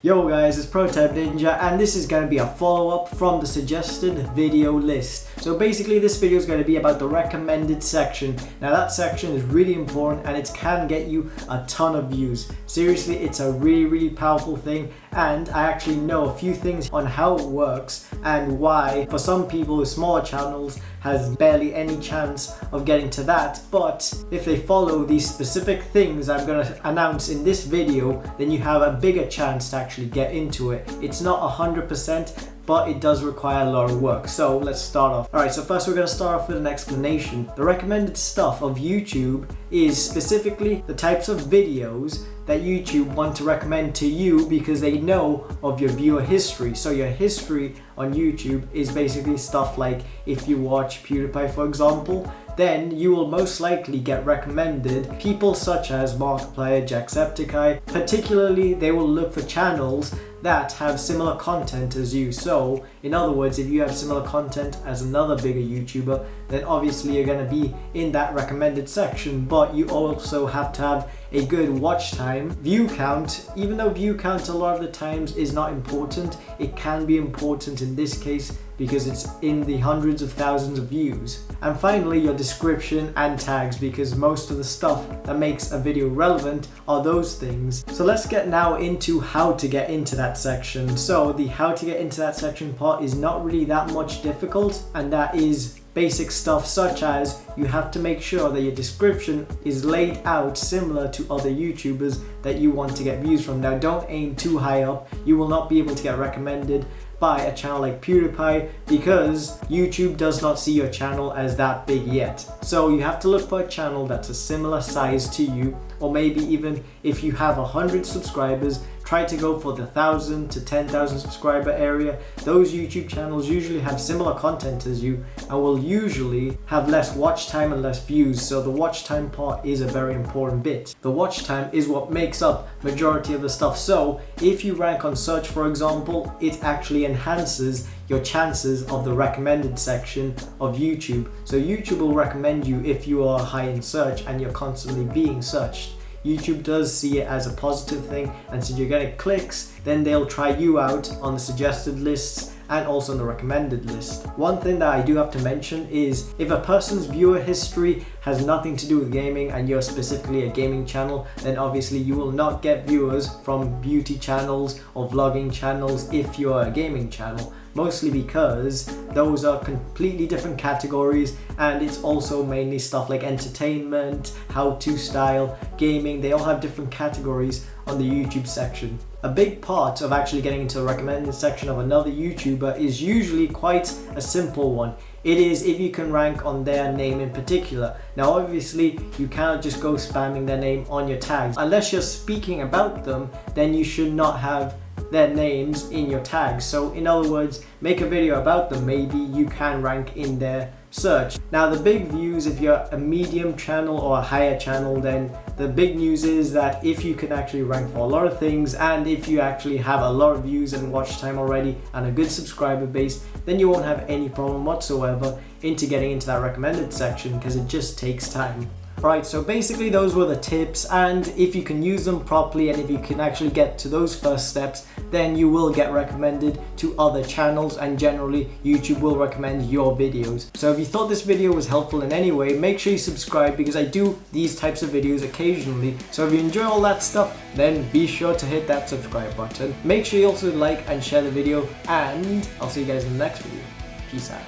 Yo guys, it's Prototype Ninja and this is going to be a follow-up from the suggested video list. So basically this video is going to be about the recommended section. Now that section is really important and it can get you a ton of views. Seriously, it's a really powerful thing, and I actually know a few things on how it works and why for some people with smaller channels has barely any chance of getting to that. But if they follow these specific things I'm going to announce in this video, then you have a bigger chance to actually get into it. It's not 100%, but it does require a lot of work. So let's start off. Alright, so first we're going to start off with an explanation. The recommended stuff of YouTube is specifically the types of videos that YouTube want to recommend to you because they know of your viewer history. So your history on YouTube is basically stuff like if you watch PewDiePie, for example, then you will most likely get recommended people such as Markiplier, Jacksepticeye. Particularly, they will look for channels that have similar content as you. So in other words, if you have similar content as another bigger YouTuber, then obviously you're going to be in that recommended section, but you also have to have a good watch time. View count, even though view count a lot of the times is not important, it can be important in this case because it's in the hundreds of thousands of views. And finally, your description and tags, because most of the stuff that makes a video relevant are those things. So let's get now into how to get into that section. So the how to get into that section part is not really that much difficult, and that is basic stuff such as you have to make sure that your description is laid out similar to other YouTubers that you want to get views from. Now don't aim too high up, you will not be able to get recommended by a channel like PewDiePie because YouTube does not see your channel as that big yet. So you have to look for a channel that's a similar size to you, or maybe even if you have 100 subscribers, try to go for the 1,000 to 10,000 subscriber area. Those YouTube channels usually have similar content as you and will usually have less watch time and less views. So the watch time part is a very important bit. The watch time is what makes up majority of the stuff. So if you rank on search, for example, it actually enhances your chances of the recommended section of YouTube. So YouTube will recommend you if you are high in search and you're constantly being searched. YouTube does see it as a positive thing, and since you're getting clicks, then they'll try you out on the suggested lists and also on the recommended list. One thing that I do have to mention is if a person's viewer history has nothing to do with gaming and you're specifically a gaming channel, then obviously you will not get viewers from beauty channels or vlogging channels if you're a gaming channel. Mostly because those are completely different categories, and it's also mainly stuff like entertainment, how-to style, gaming. They all have different categories on the YouTube section. A big part of actually getting into the recommended section of another YouTuber is usually quite a simple one. It is if you can rank on their name in particular. Now obviously you cannot just go spamming their name on your tags. Unless you're speaking about them, then you should not have their names in your tags. So in other words, make a video about them, maybe you can rank in their search. Now the big views, if you're a medium channel or a higher channel, then the big news is that if you can actually rank for a lot of things, and if you actually have a lot of views and watch time already and a good subscriber base, then you won't have any problem whatsoever into getting into that recommended section because it just takes time. Right, so basically those were the tips, and if you can use them properly and if you can actually get to those first steps, then you will get recommended to other channels, and generally YouTube will recommend your videos. So if you thought this video was helpful in any way, make sure you subscribe because I do these types of videos occasionally. So if you enjoy all that stuff, then be sure to hit that subscribe button. Make sure you also like and share the video, and I'll see you guys in the next video. Peace out.